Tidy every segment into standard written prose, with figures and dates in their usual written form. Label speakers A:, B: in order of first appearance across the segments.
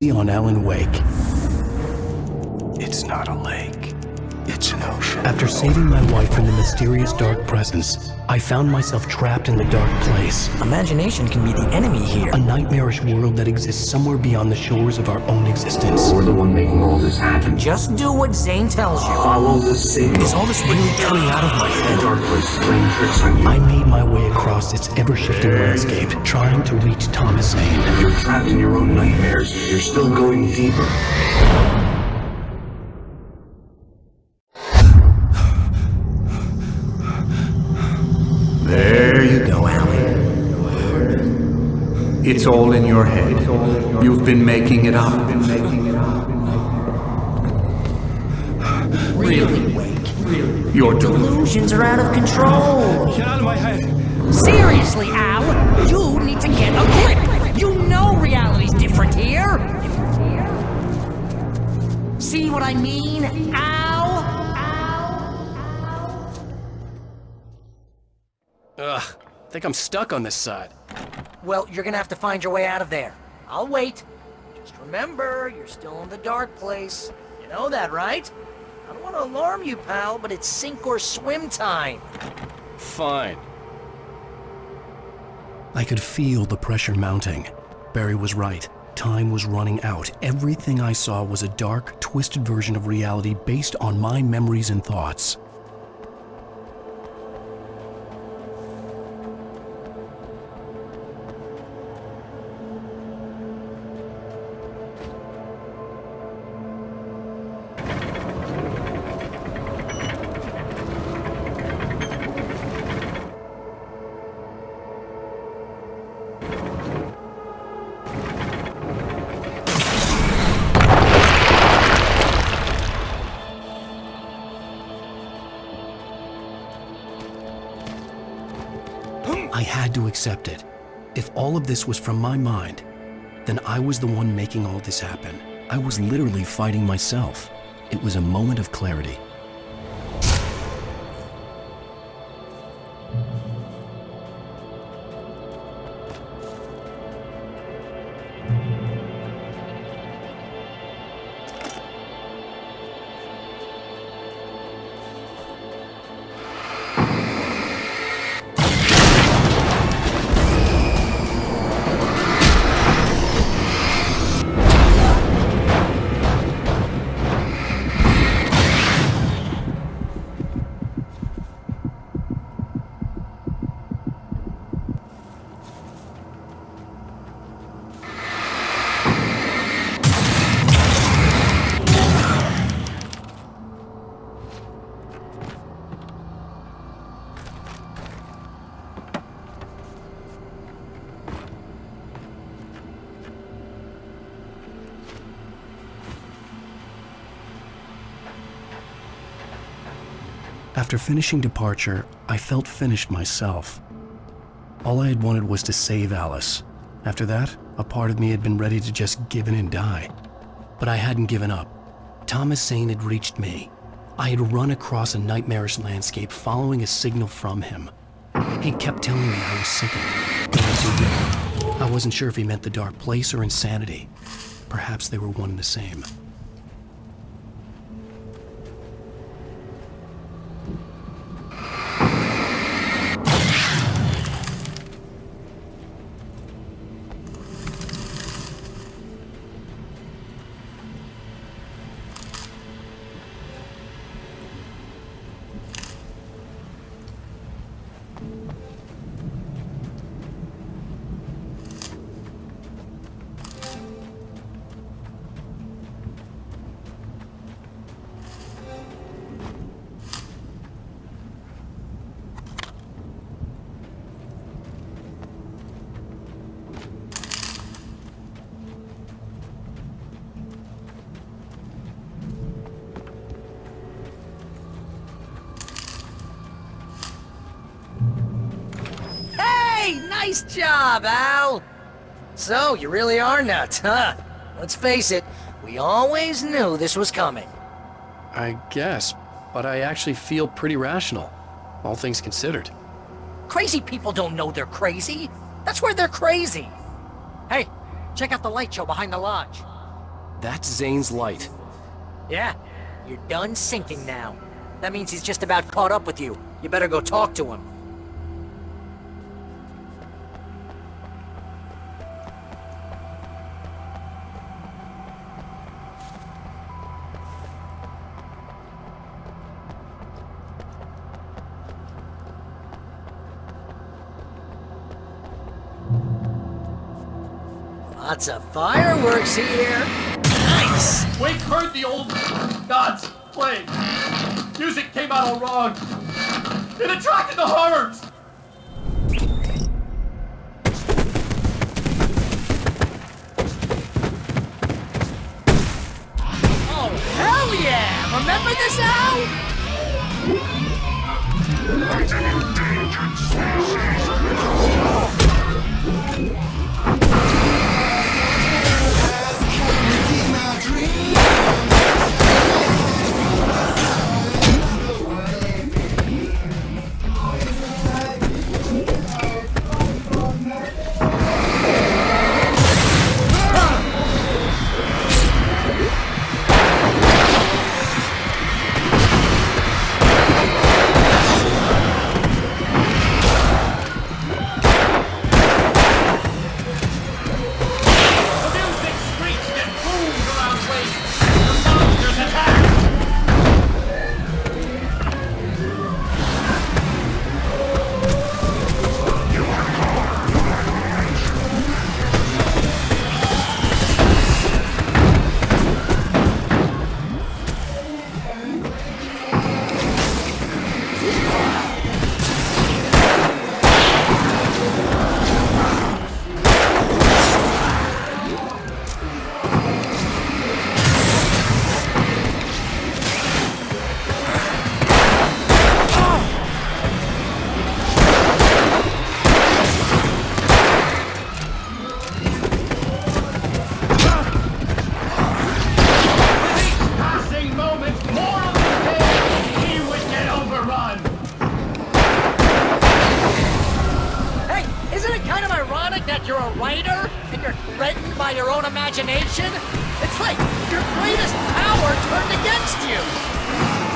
A: on Alan Wake.
B: It's not a lake. It's an ocean.
A: After saving my wife from the mysterious dark presence, I found myself trapped in the dark place.
C: Imagination can be the enemy here.
A: A nightmarish world that exists somewhere beyond the shores of our own existence.
D: You're the one making all this happen.
C: Just do what Zane tells you.
D: Follow the signal.
C: Is all this really coming out of my head?
D: The dark place is playing tricks on you.
A: I made my way across its ever-shifting landscape, trying to reach Thomas Zane.
D: You're trapped in your own nightmares. You're still going deeper.
E: There you go, Alan. It's all in your head. You've been making it up.
C: Really, Wake?
E: Your
C: Delusions are out of control.
B: Get out of my head.
C: Seriously, Al, you need to get a grip. You know reality's different here. See what I mean, Al?
A: Ugh, I think I'm stuck on this side.
C: Well, you're gonna have to find your way out of there. I'll wait. Just remember, you're still in the dark place. You know that, right? I don't want to alarm you, pal, but it's sink or swim time.
A: Fine. I could feel the pressure mounting. Barry was right. Time was running out. Everything I saw was a dark, twisted version of reality based on my memories and thoughts. I had to accept it. If all of this was from my mind, then I was the one making all this happen. I was literally fighting myself. It was a moment of clarity. After finishing Departure, I felt finished myself. All I had wanted was to save Alice. After that, a part of me had been ready to just give in and die. But I hadn't given up. Thomas Zane had reached me. I had run across a nightmarish landscape following a signal from him. He kept telling me I was sinking. But I was too different. I wasn't sure if he meant the dark place or insanity. Perhaps they were one and the same.
C: Nice job, Al! So, you really are nuts, huh? Let's face it, we always knew this was coming.
A: I guess, but I actually feel pretty rational, all things considered.
C: Crazy people don't know they're crazy. That's where they're crazy. Hey, check out the light show behind the lodge.
A: That's Zane's light.
C: Yeah, you're done sinking now. That means he's just about caught up with you. You better go talk to him. Lots of fireworks here. Nice!
F: Wake heard the old gods playing. Music came out all wrong. It attracted the horrors.
C: Oh, hell yeah! Remember this, Al?
B: It's an endangered species.
C: You're a writer, and you're threatened by your own imagination? It's like your greatest power turned against you!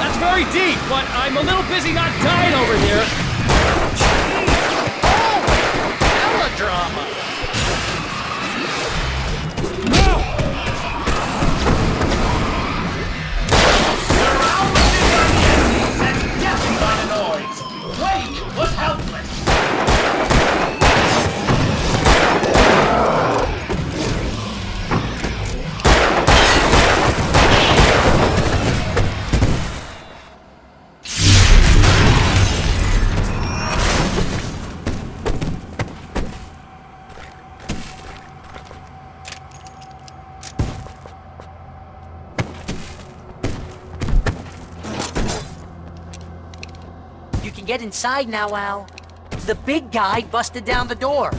F: That's very deep, but I'm a little busy not dying over here.
C: Oh! Melodrama!
F: Surrounded by the enemies and deafened by the noise. Wade was helpless.
C: You can get inside now, Al. The big guy busted down the door.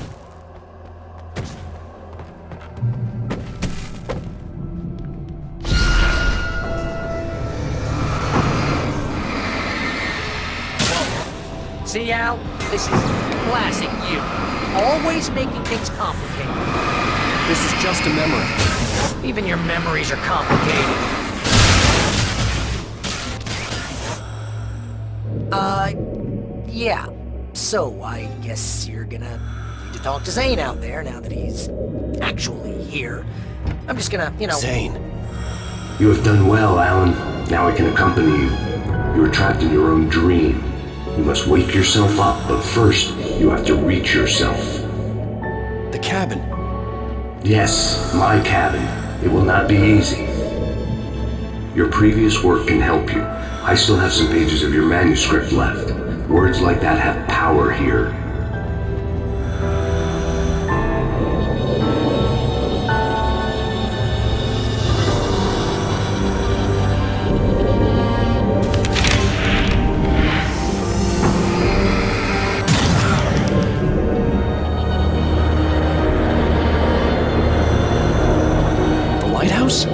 C: Whoa. See, Al? This is classic you. Always making things complicated.
A: This is just a memory.
C: Even your memories are complicated. Yeah. So, I guess you're gonna need to talk to Zane out there now that he's actually here. I'm just gonna,
A: Zane.
D: You have done well, Alan. Now I can accompany you. You are trapped in your own dream. You must wake yourself up, but first, you have to reach yourself.
A: The cabin.
D: Yes, my cabin. It will not be easy. Your previous work can help you. I still have some pages of your manuscript left. Words like that have power here.
A: The lighthouse?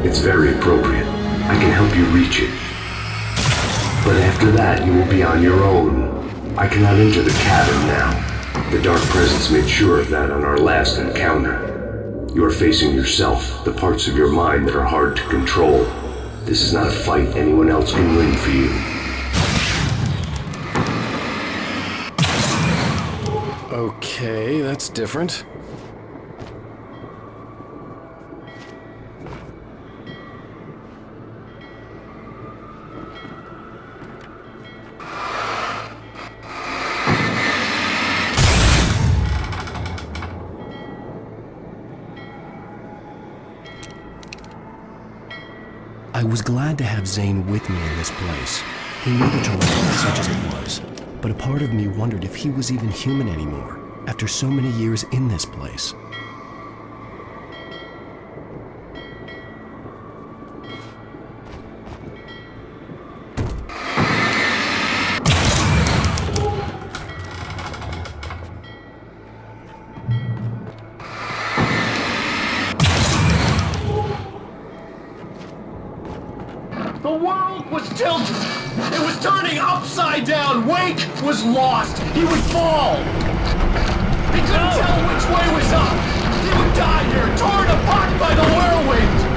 D: It's very appropriate. I can help you reach it. But after that, you will be on your own. I cannot enter the cabin now. The Dark Presence made sure of that on our last encounter. You are facing yourself, the parts of your mind that are hard to control. This is not a fight anyone else can win for you.
A: Okay, that's different. I was glad to have Zane with me in this place. He knew the drama, such as it was, but a part of me wondered if he was even human anymore, after so many years in this place.
F: The world was tilted. It was turning upside down. Wake was lost. He would fall. He couldn't tell which way was up. He would die here, torn apart by the whirlwind.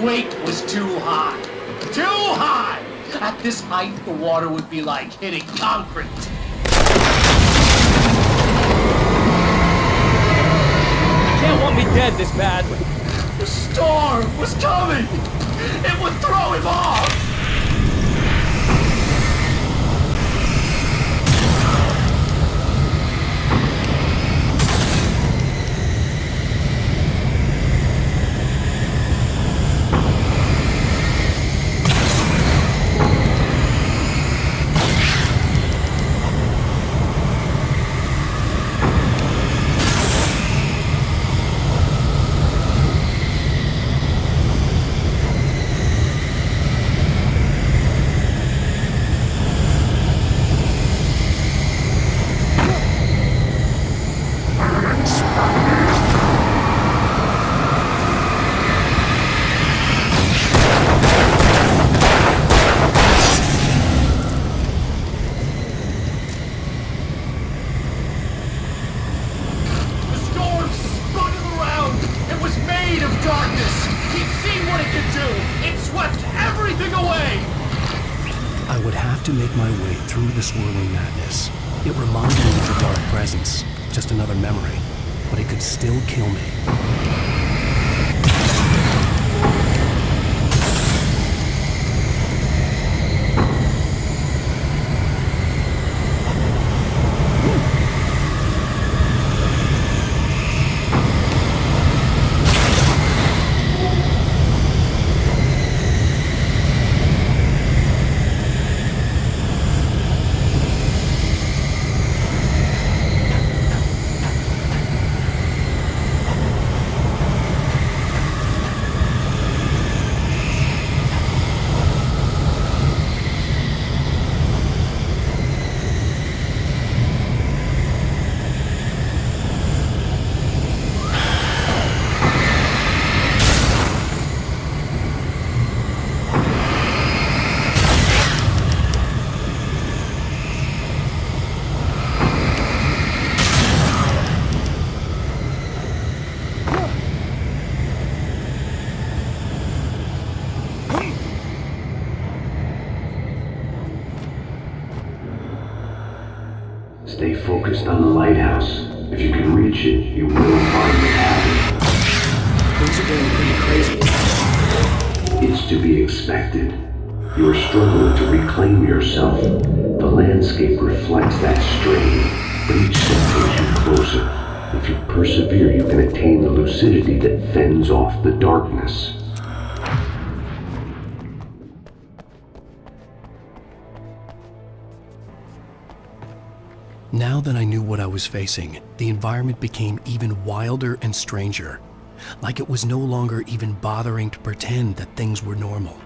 F: Weight was too high. Too high! At this height, the water would be like hitting concrete.
G: You can't want me dead this badly.
F: The storm was coming! It would throw him off!
A: To make my way through the swirling madness. It reminded me of the dark presence, just another memory, but it could still kill me.
D: Stay focused on the lighthouse. If you can reach it, you will find the cabin.
G: Things are getting pretty crazy.
D: It's to be expected. You are struggling to reclaim yourself. The landscape reflects that strain, but each step takes you closer. If you persevere, you can attain the lucidity that fends off the darkness.
A: Now that I knew what I was facing, the environment became even wilder and stranger, like it was no longer even bothering to pretend that things were normal.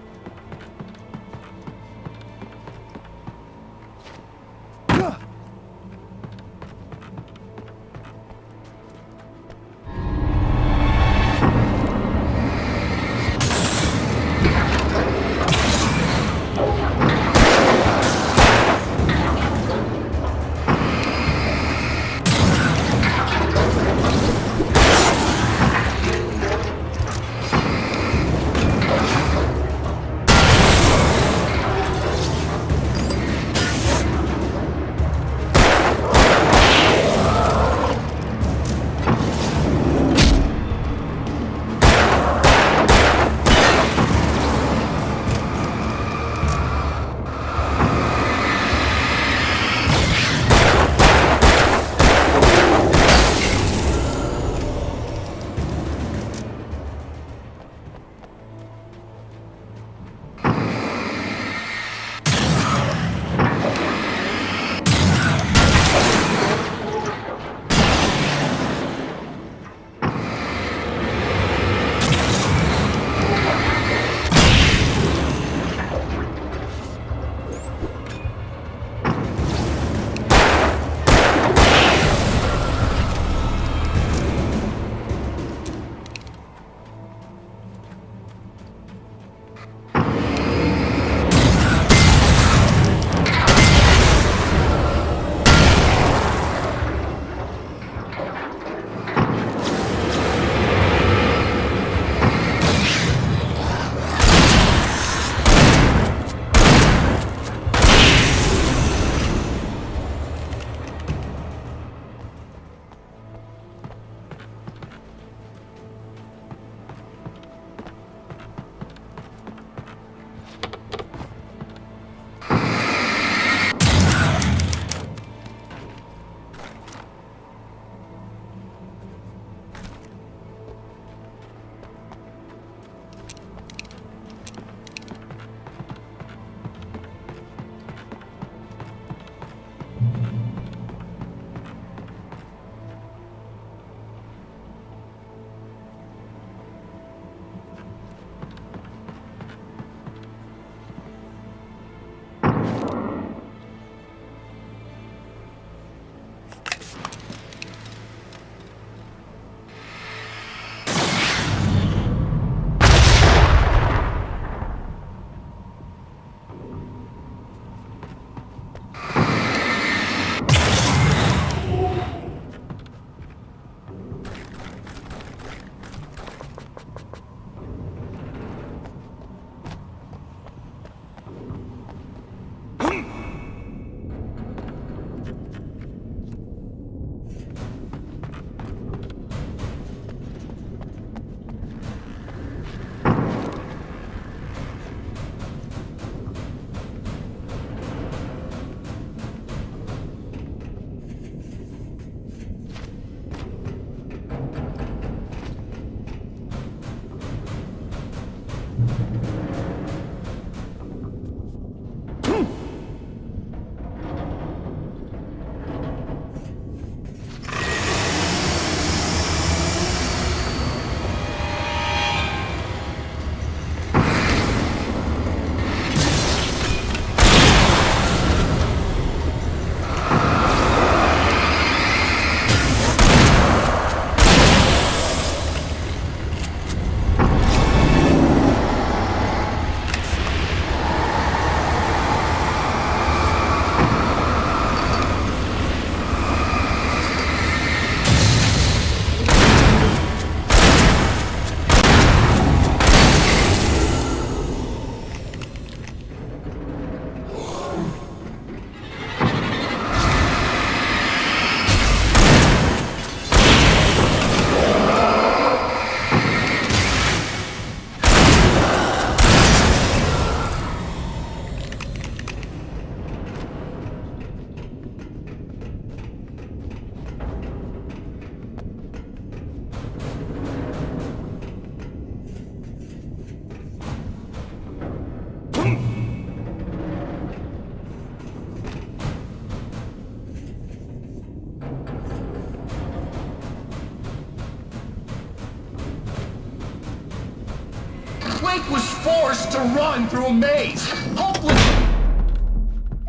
F: forced to run through a maze, hopeless.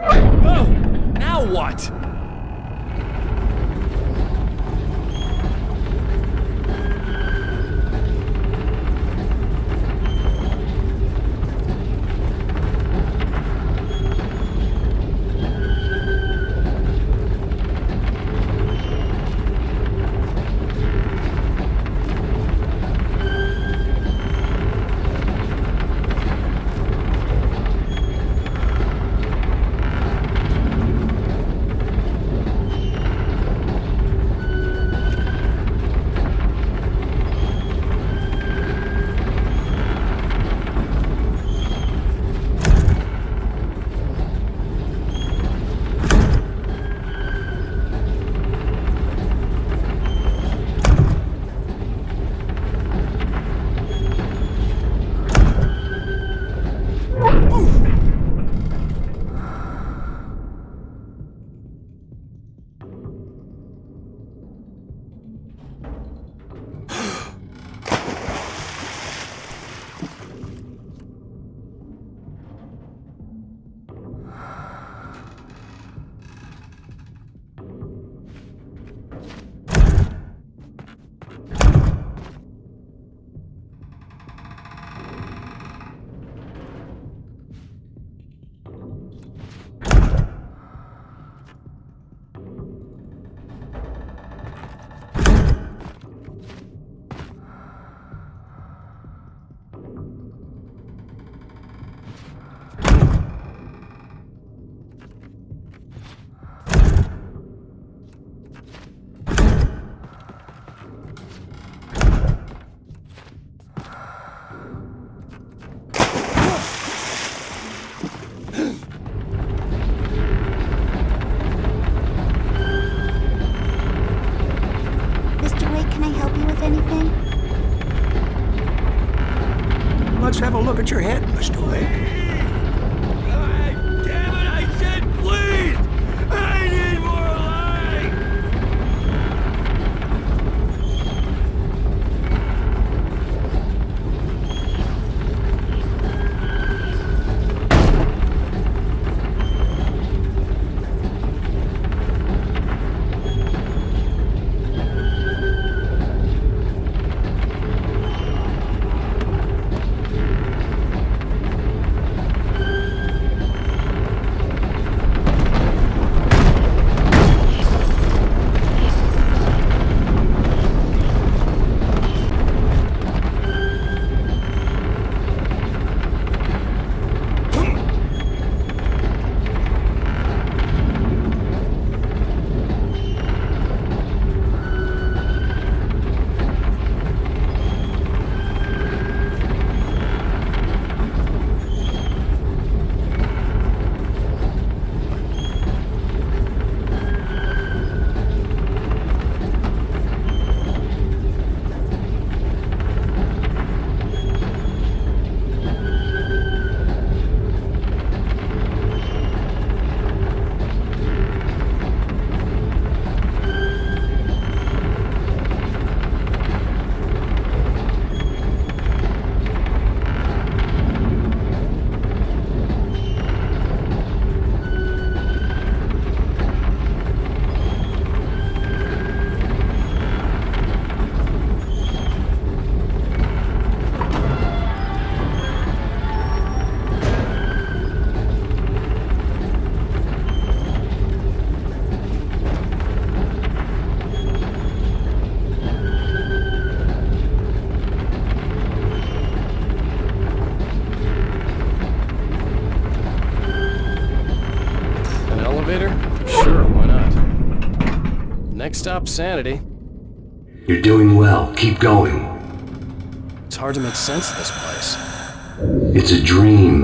G: Oh! Now what?
A: Let's have a look at your head, Mr. Wake.
G: Damn it, I said please! I need more light!
A: Sure, why not? Next stop, Sanity.
D: You're doing well. Keep going.
A: It's hard to make sense of this place.
D: It's a dream.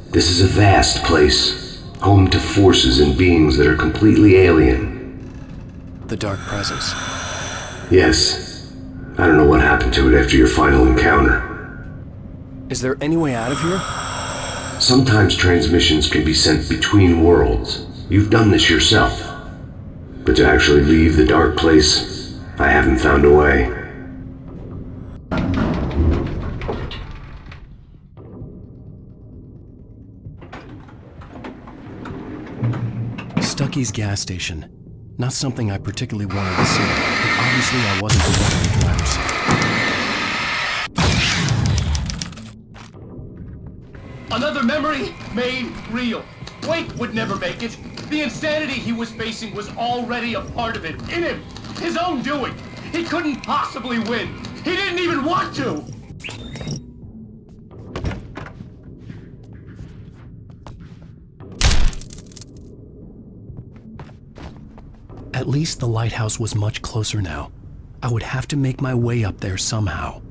D: This is a vast place, home to forces and beings that are completely alien.
A: The Dark Presence.
D: Yes. I don't know what happened to it after your final encounter.
A: Is there any way out of here?
D: Sometimes transmissions can be sent between worlds. You've done this yourself. But to actually leave the dark place, I haven't found a way.
A: Stuckey's gas station. Not something I particularly wanted to see, but obviously I wasn't the one who collapsed.
F: Another memory made real. Wake would never make it. The insanity he was facing was already a part of it, in him. His own doing. He couldn't possibly win. He didn't even want to.
A: At least the lighthouse was much closer now. I would have to make my way up there somehow.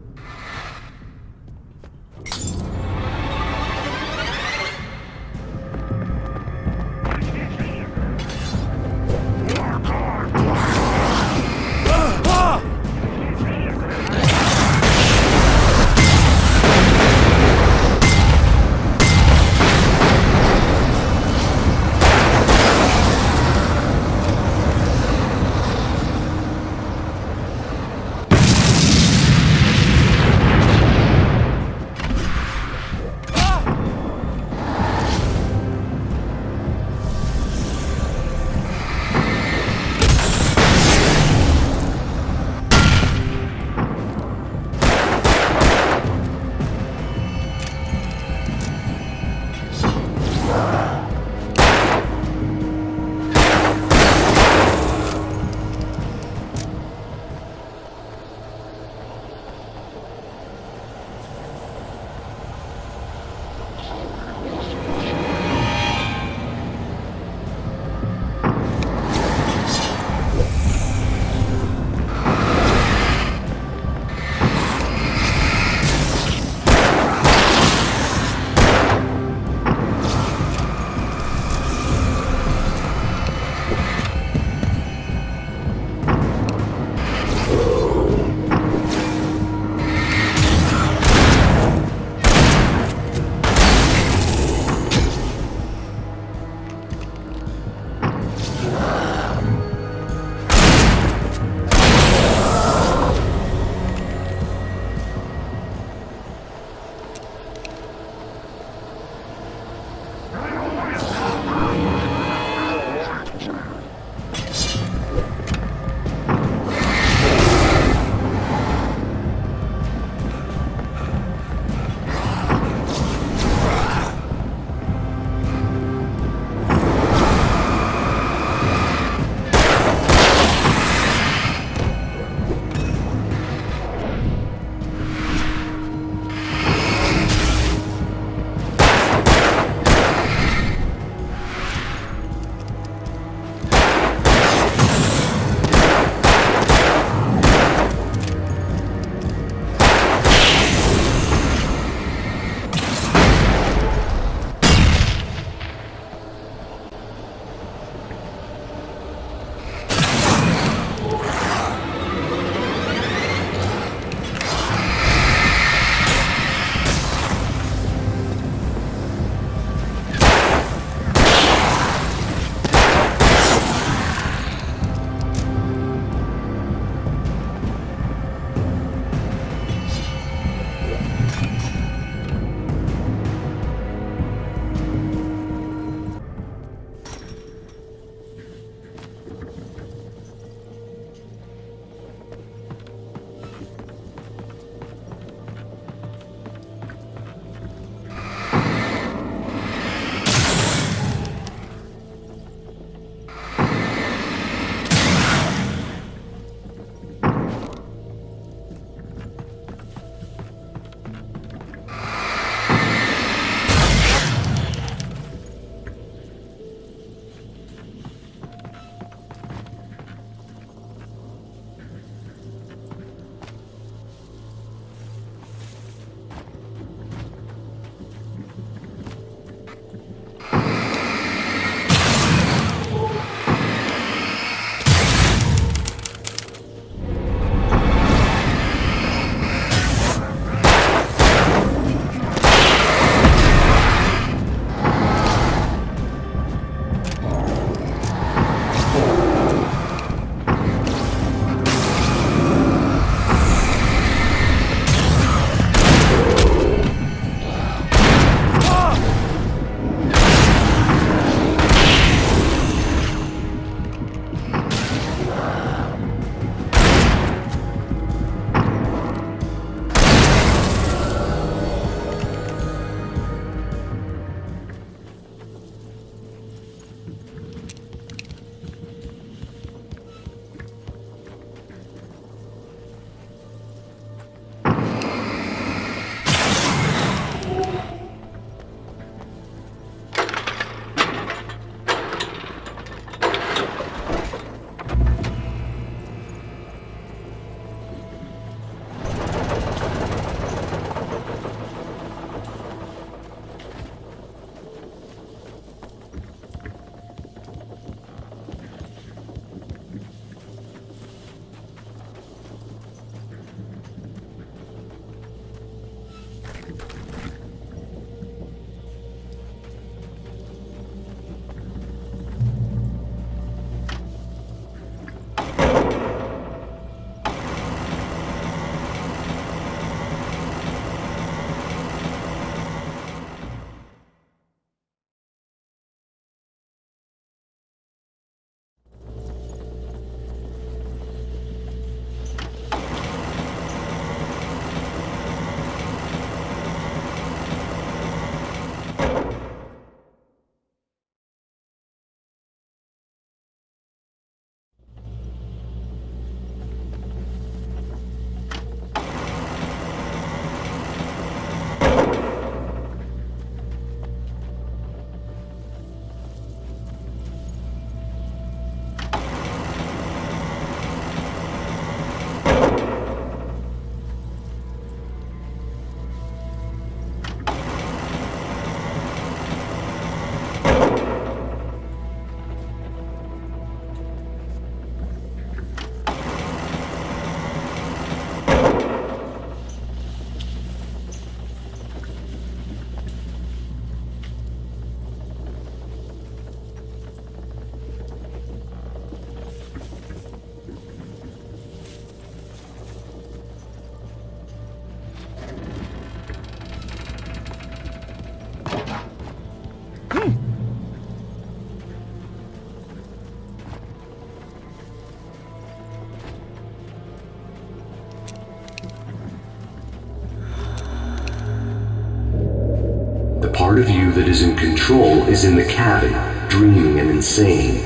D: The part of you that is in control is in the cabin, dreaming and insane.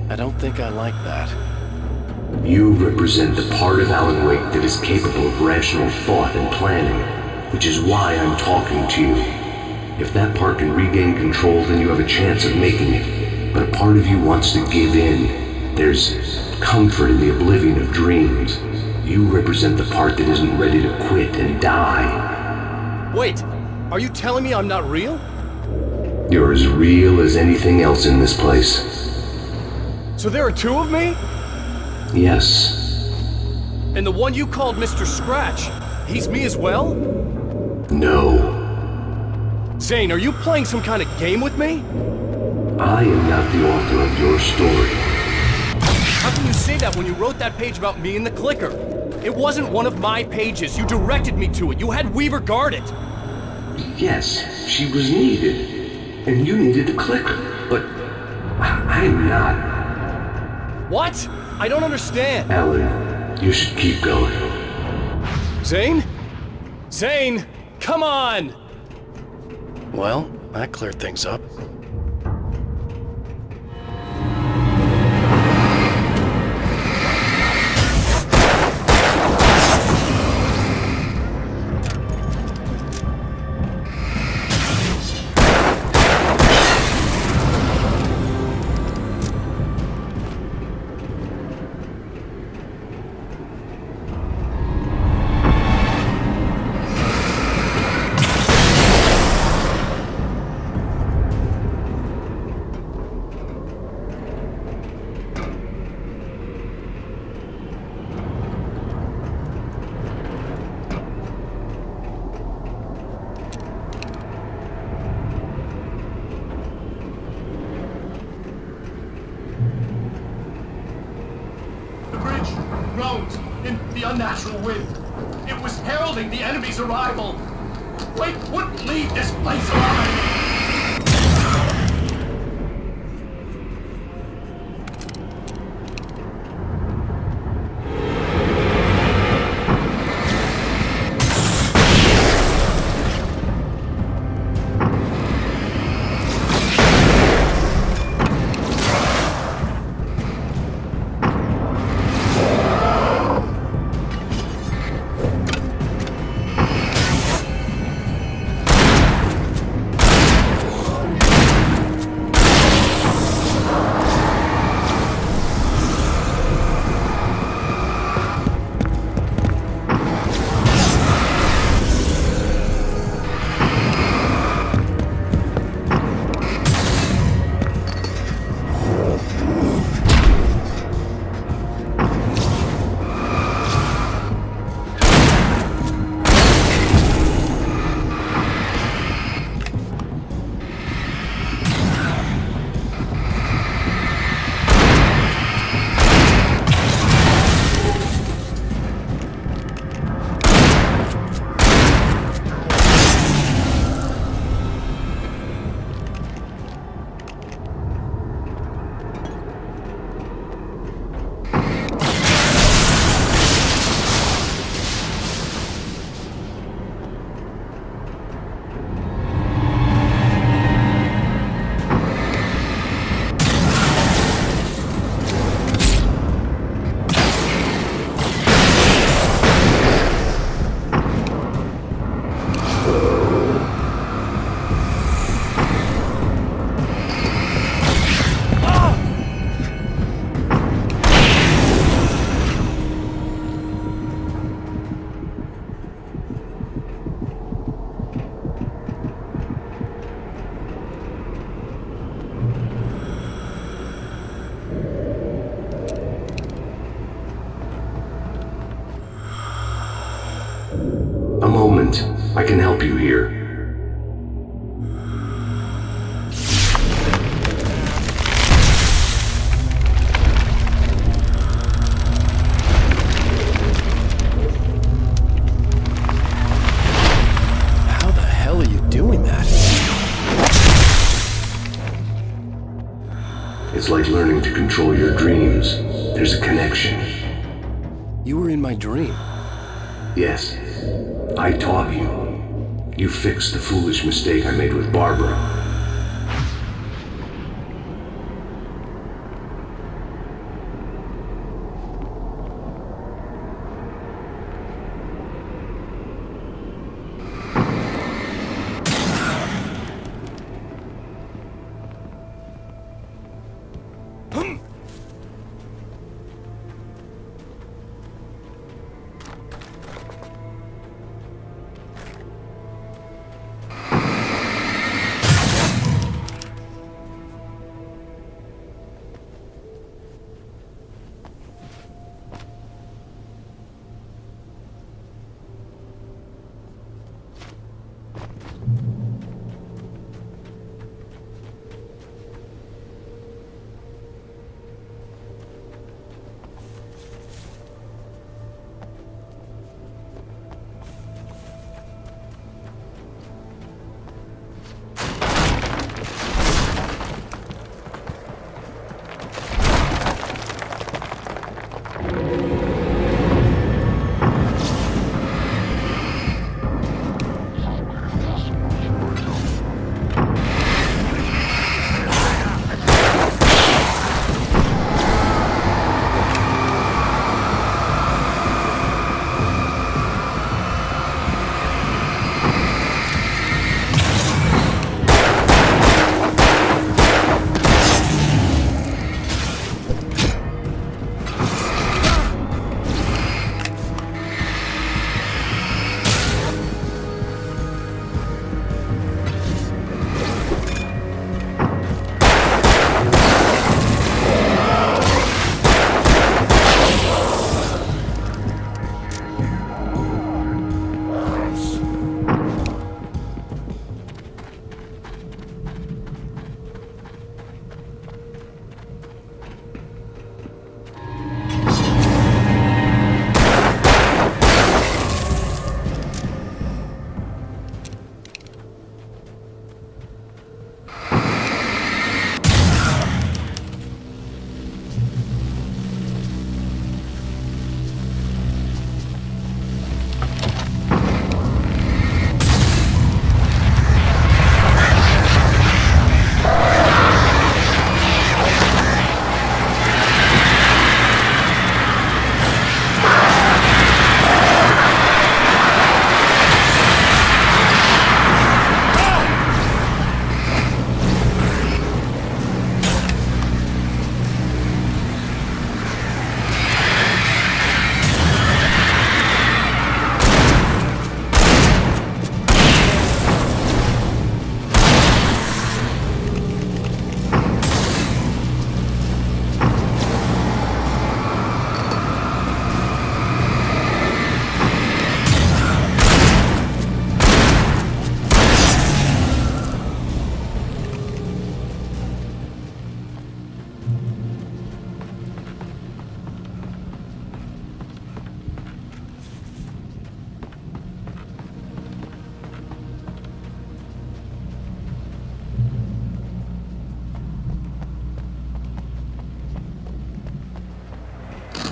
A: I don't think I like that.
D: You represent the part of Alan Wake that is capable of rational thought and planning, which is why I'm talking to you. If that part can regain control, then you have a chance of making it. But a part of you wants to give in. There's comfort in the oblivion of dreams. You represent the part that isn't ready to quit and die.
F: Wait, are you telling me I'm not real?
D: You're as real as anything else in this place.
F: So there are two of me?
D: Yes.
F: And the one you called Mr. Scratch, he's me as well?
D: No.
F: Zane, are you playing some kind of game with me?
D: I am not the author of your story.
F: How can you say that when you wrote that page about me and the clicker? It wasn't one of my pages. You directed me to it. You had Weaver guard it.
D: Yes, she was needed. And you needed the clicker. But I'm not.
F: What? I don't understand.
D: Alan, you should keep going.
F: Zane? Zane, come on!
A: Well, that cleared things up.
F: The bridge groaned in the unnatural wind. It was heralding the enemy's arrival. Wake wouldn't leave this place alive!
D: A moment. I can help you here.
A: How the hell are you doing that?
D: It's like learning to control your dreams. There's a connection.
A: You were in my dream.
D: Yes, I taught you. You fixed the foolish mistake I made with Barbara.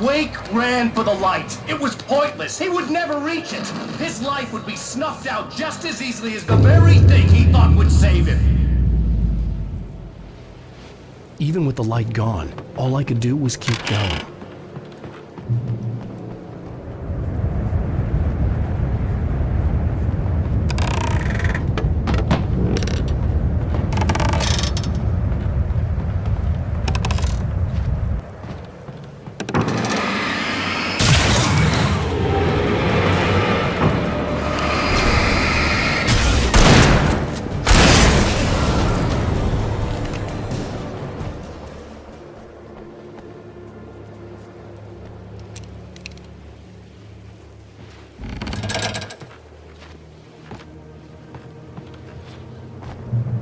F: Wake ran for the light. It was pointless. He would never reach it. His life would be snuffed out just as easily as the very thing he thought would save him.
A: Even with the light gone, all I could do was keep going.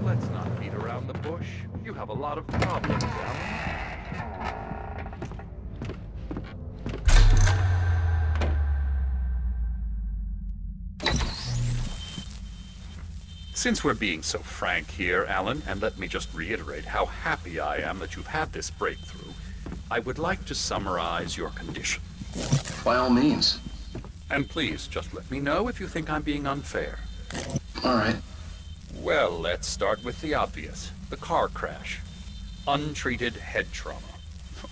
H: Let's not beat around the bush. You have a lot of problems, Alan. Since we're being so frank here, Alan, and let me just reiterate how happy I am that you've had this breakthrough, I would like to summarize your condition.
F: By all means.
H: And please, just let me know if you think I'm being unfair.
F: All right.
H: Well, let's start with the obvious. The car crash. Untreated head trauma.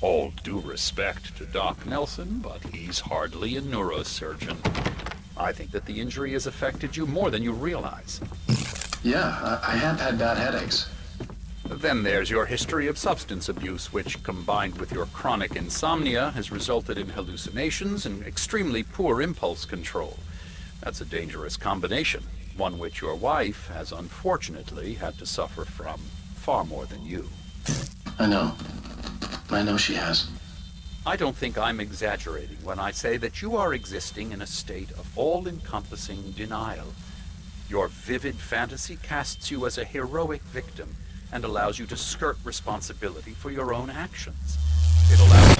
H: All due respect to Doc Nelson, but he's hardly a neurosurgeon. I think that the injury has affected you more than you realize.
F: Yeah, I have had bad headaches.
H: Then there's your history of substance abuse, which, combined with your chronic insomnia, has resulted in hallucinations and extremely poor impulse control. That's a dangerous combination, one which your wife has unfortunately had to suffer from far more than you.
F: I know. I know she has.
H: I don't think I'm exaggerating when I say that you are existing in a state of all-encompassing denial. Your vivid fantasy casts you as a heroic victim and allows you to skirt responsibility for your own actions. It allows...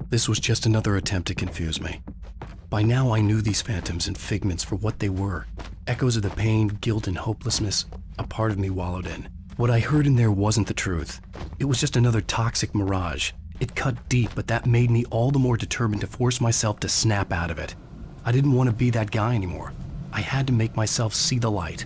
A: This was just another attempt to confuse me. By now I knew these phantoms and figments for what they were. Echoes of the pain, guilt, and hopelessness a part of me wallowed in. What I heard in there wasn't the truth. It was just another toxic mirage. It cut deep, but that made me all the more determined to force myself to snap out of it. I didn't want to be that guy anymore. I had to make myself see the light.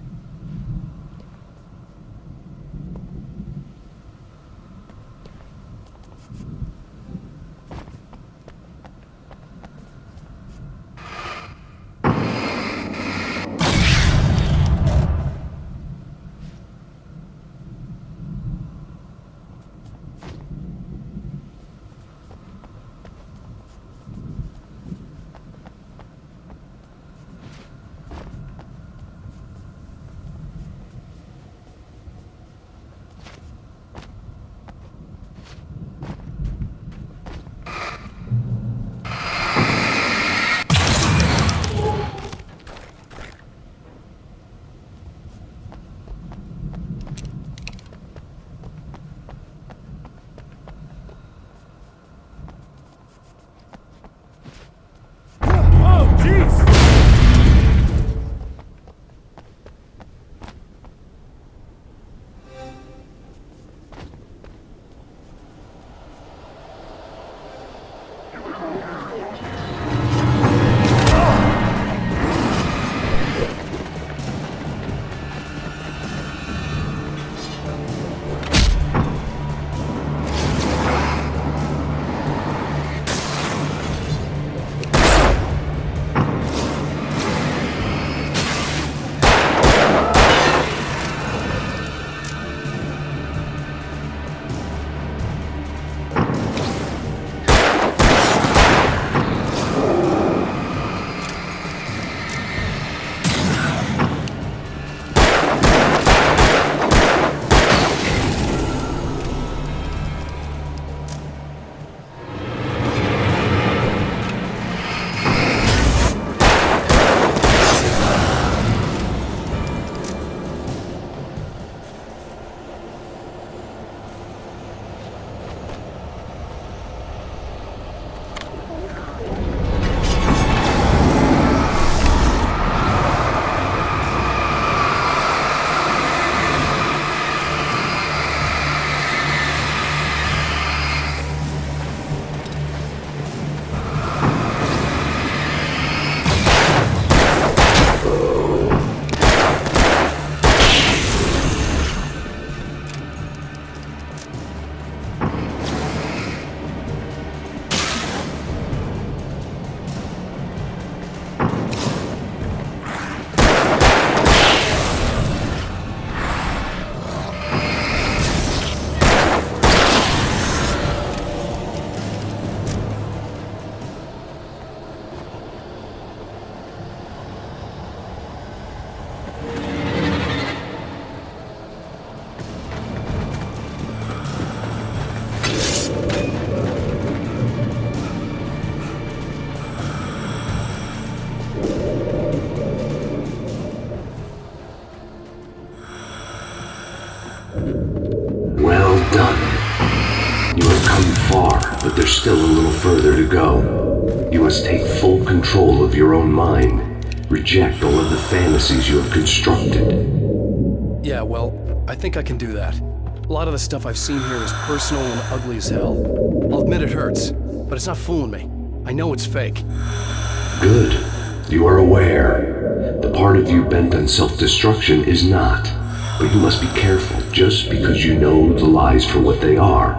D: Well done. You have come far, but there's still a little further to go. You must take full control of your own mind. Reject all of the fantasies you have constructed.
A: Yeah, well, I think I can do that. A lot of the stuff I've seen here is personal and ugly as hell. I'll admit it hurts, but it's not fooling me. I know it's fake.
D: Good. You are aware. The part of you bent on self-destruction is not. But you must be careful. Just because you know the lies for what they are,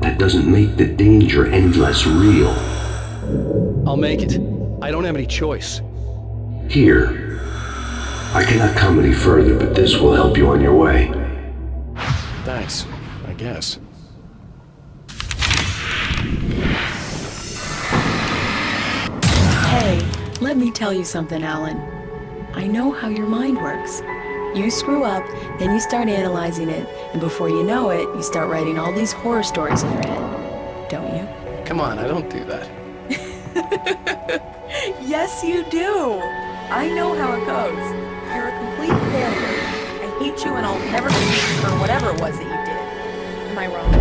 D: that doesn't make the danger any less real.
A: I'll make it. I don't have any choice.
D: Here. I cannot come any further, but this will help you on your way.
A: Thanks, I guess.
I: Hey, let me tell you something, Alan. I know how your mind works. You screw up, then you start analyzing it, and before you know it, you start writing all these horror stories in your head. Don't you?
A: Come on, I don't do that.
I: Yes, you do. I know how it goes. You're a complete failure. I hate you and I'll never forgive you for whatever it was that you did. Am I wrong?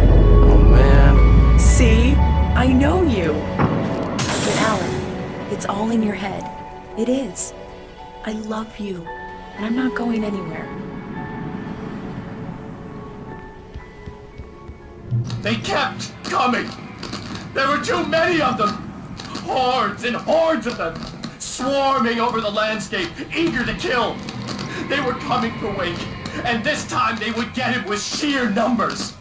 A: Oh, man.
I: See? I know you. But Alan, it's all in your head. It is. I love you, and I'm not going anywhere.
F: They kept coming. There were too many of them. Hordes and hordes of them, swarming over the landscape, eager to kill. They were coming for Wake, and this time they would get him with sheer numbers.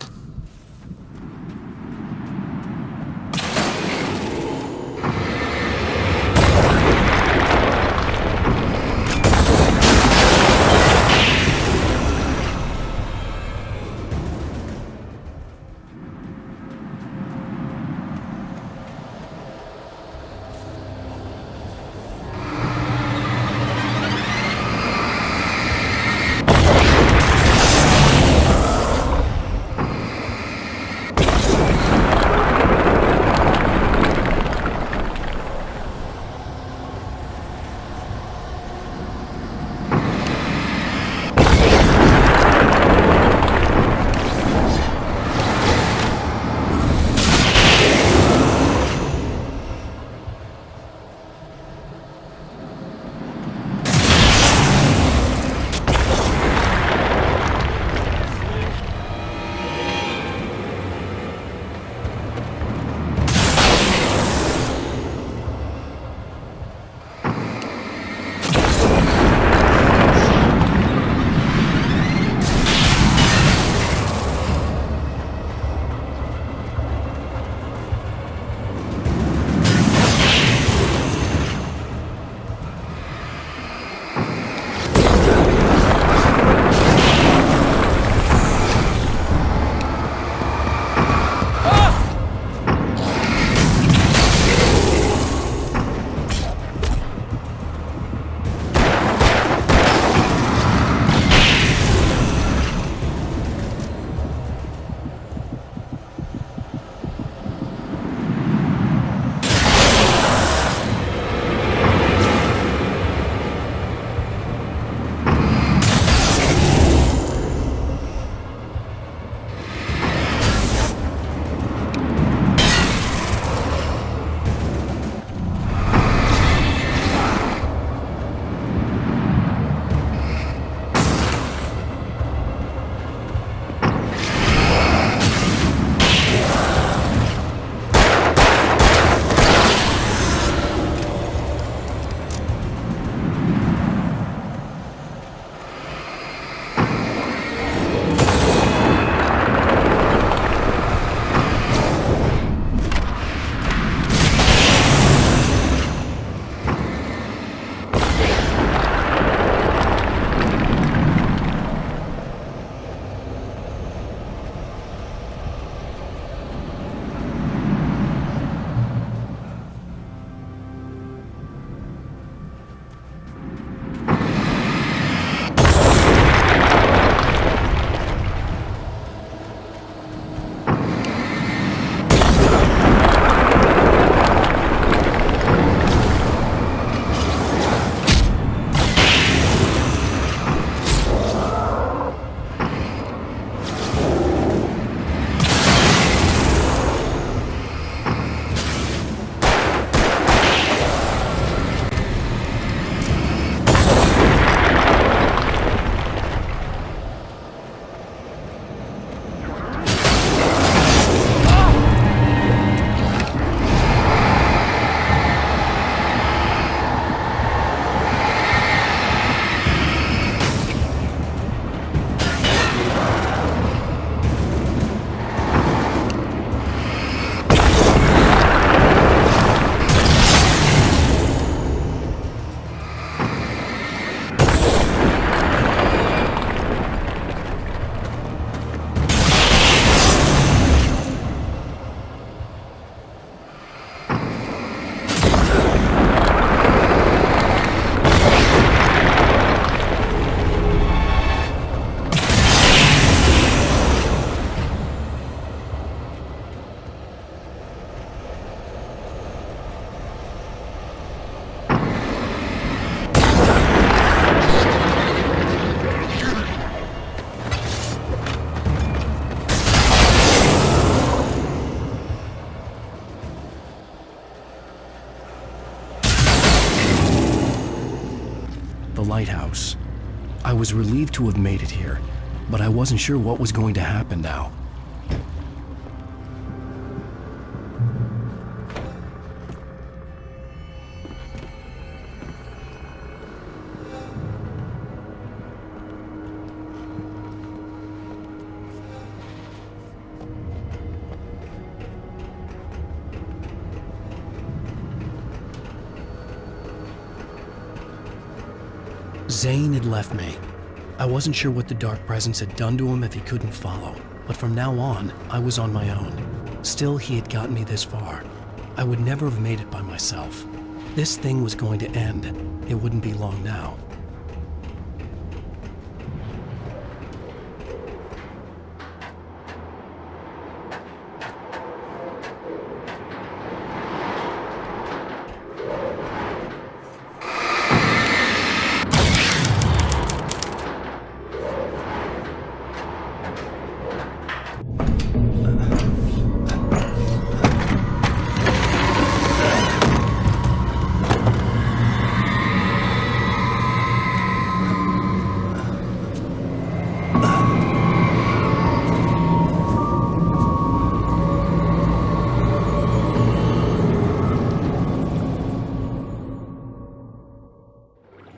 A: lighthouse. I was relieved to have made it here, but I wasn't sure what was going to happen now. Zane had left me. I wasn't sure what the dark presence had done to him if he couldn't follow, but from now on, I was on my own. Still, he had gotten me this far. I would never have made it by myself. This thing was going to end. It wouldn't be long now.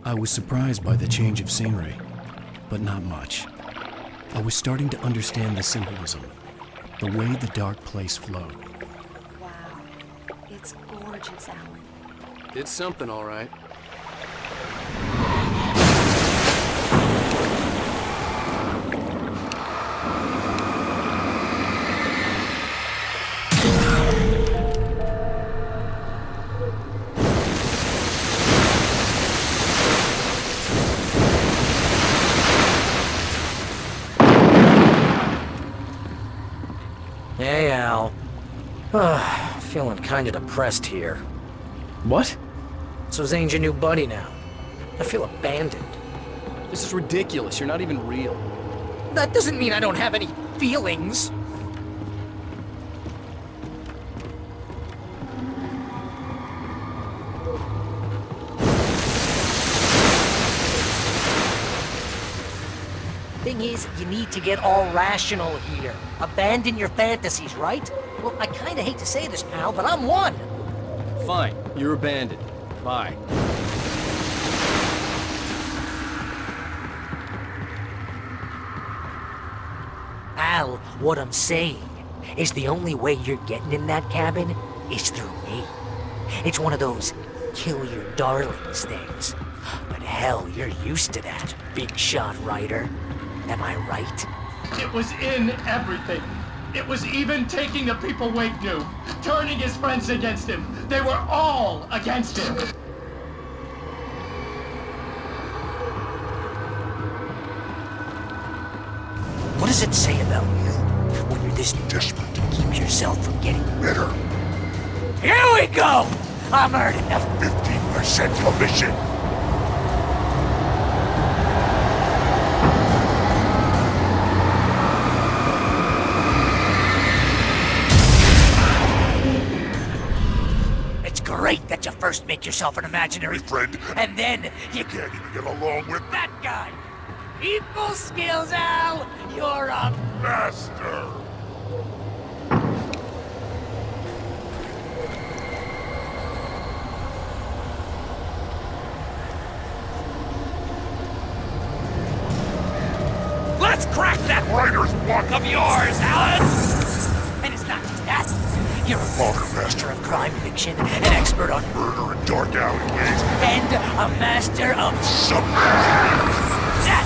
A: I was surprised by the change of scenery, but not much. I was starting to understand the symbolism, the way the dark place flowed.
I: Wow. It's gorgeous, Alan.
J: It's something, all right.
C: Hey, Al. Feeling kinda depressed here.
J: What?
C: So Zane's your new buddy now. I feel abandoned.
J: This is ridiculous. You're not even real.
C: That doesn't mean I don't have any feelings. Thing is, you need to get all rational here. Abandon your fantasies, right? Well, I kinda hate to say this, pal, but I'm one.
J: Fine. You're abandoned. Bye.
C: Al, what I'm saying is the only way you're getting in that cabin is through me. It's one of those kill your darlings things. But hell, you're used to that, big shot writer. Am I right?
F: It was in everything. It was even taking the people Wake knew, turning his friends against him. They were all against him.
C: What does it say about you when you're this desperate to keep yourself from getting
B: Better.
C: Here we go! I'm earning enough.
B: 15% commission.
C: It's great that you first make yourself an imaginary
B: Friend,
C: and then you
B: can't even get along with
C: that guy. People skills, Al. You're a
B: master.
C: Let's crack that
B: Writer's block
C: of yours, Alan! And it's not just that. You're a
B: Modern master
C: of crime fiction, an expert on
B: murder in dark alleyways.
C: and a master of
B: Subterfuge.
C: that.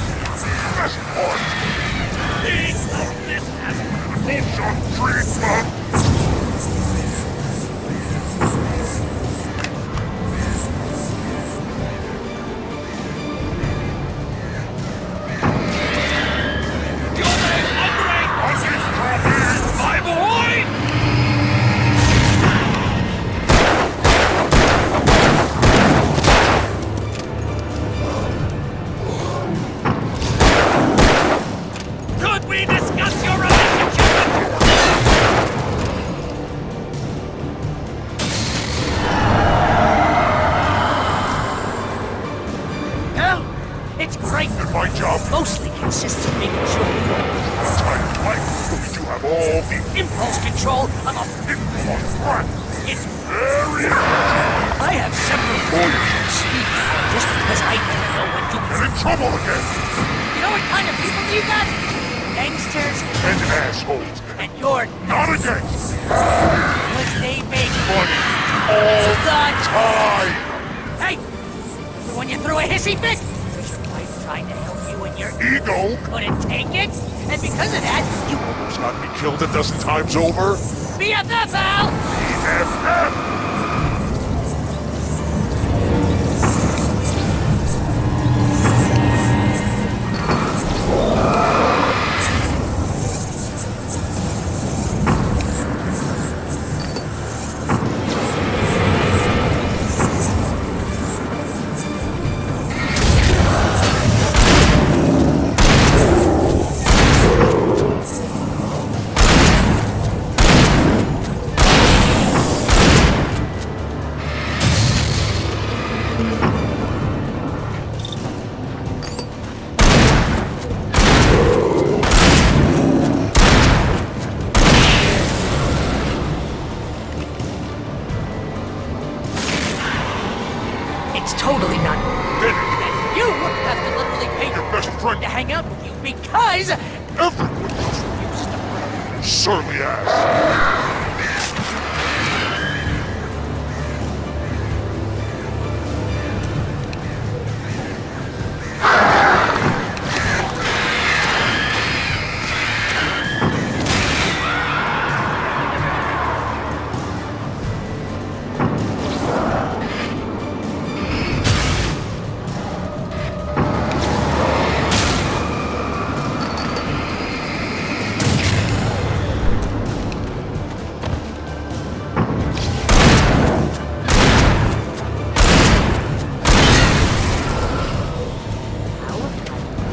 B: Best part.
C: This has
B: Motion treatment.
C: my boy! Could we discuss your relationship with
B: job
C: Mostly consists of making sure you
B: at a time in life when we do have all the
C: impulse control of a...
B: impulse crap.
C: It's...
B: Very important.
C: I have several orders to speak just because I don't know when to...
B: Get in trouble again.
C: You know what kind of people need that? Gangsters
B: And assholes.
C: and you're...
B: Not again.
C: Because they make
B: Money. All
C: the...
B: time.
C: Hey! Remember when you threw a hissy fit? Your wife tried to help you and your
B: Ego.
C: couldn't take it? And because of that, you
B: Almost got me killed a dozen times over.
C: BFF, Al!
B: BFF.
C: It's totally not...
B: Then
C: And you have to literally pay
B: your best friend.
C: to hang out with you because...
B: Everyone uses the surly ass.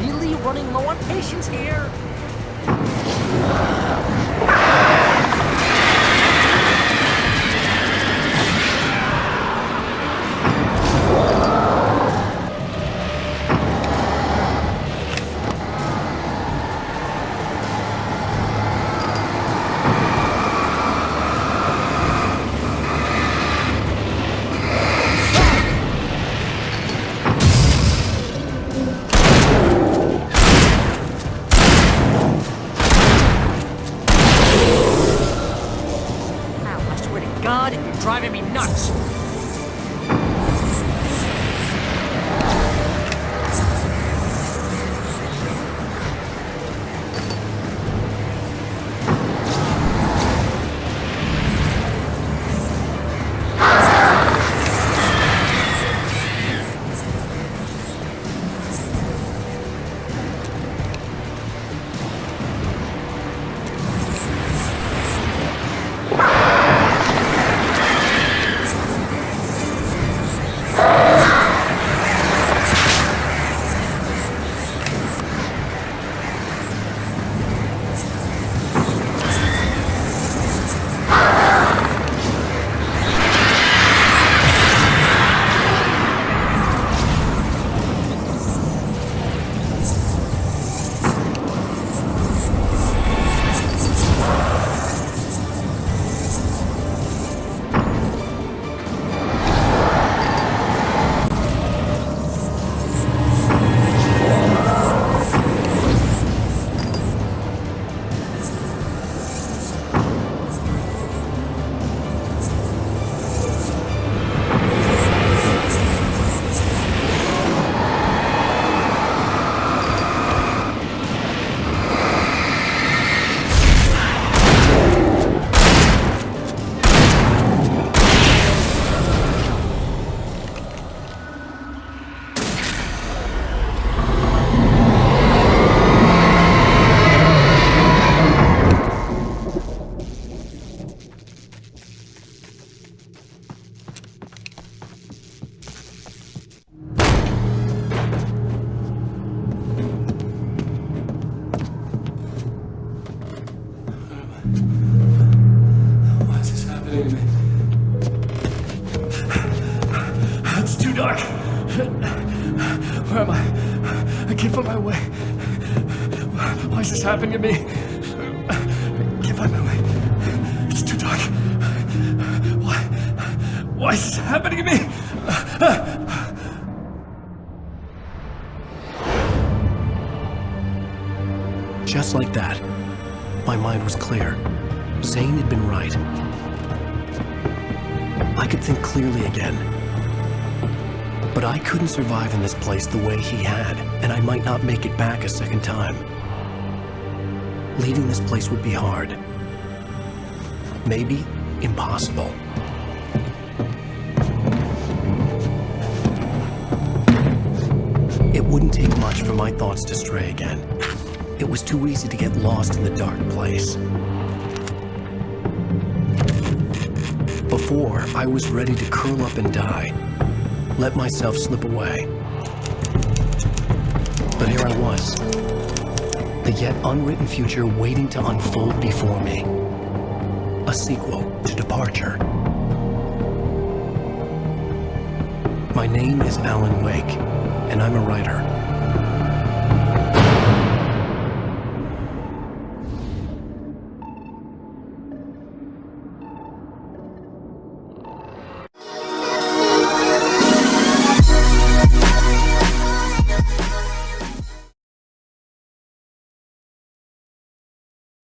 C: Really running low on patience here. Ow, I swear to God, you're driving me nuts.
A: Why is this happening to me? It's too dark. Where am I? I can't find my way. Why is this happening to me? I can't find my way. It's too dark. Why is this happening to me? Just like that, my mind was clear. Zane had been right. I could think clearly again. But I couldn't survive in this place the way he had, and I might not make it back a second time. Leaving this place would be hard. Maybe impossible. It wouldn't take much for my thoughts to stray again. It was too easy to get lost in the dark place. Before, I was ready to curl up and die, let myself slip away. But here I was, the yet unwritten future waiting to unfold before me. A sequel to Departure. My name is Alan Wake, and I'm a writer.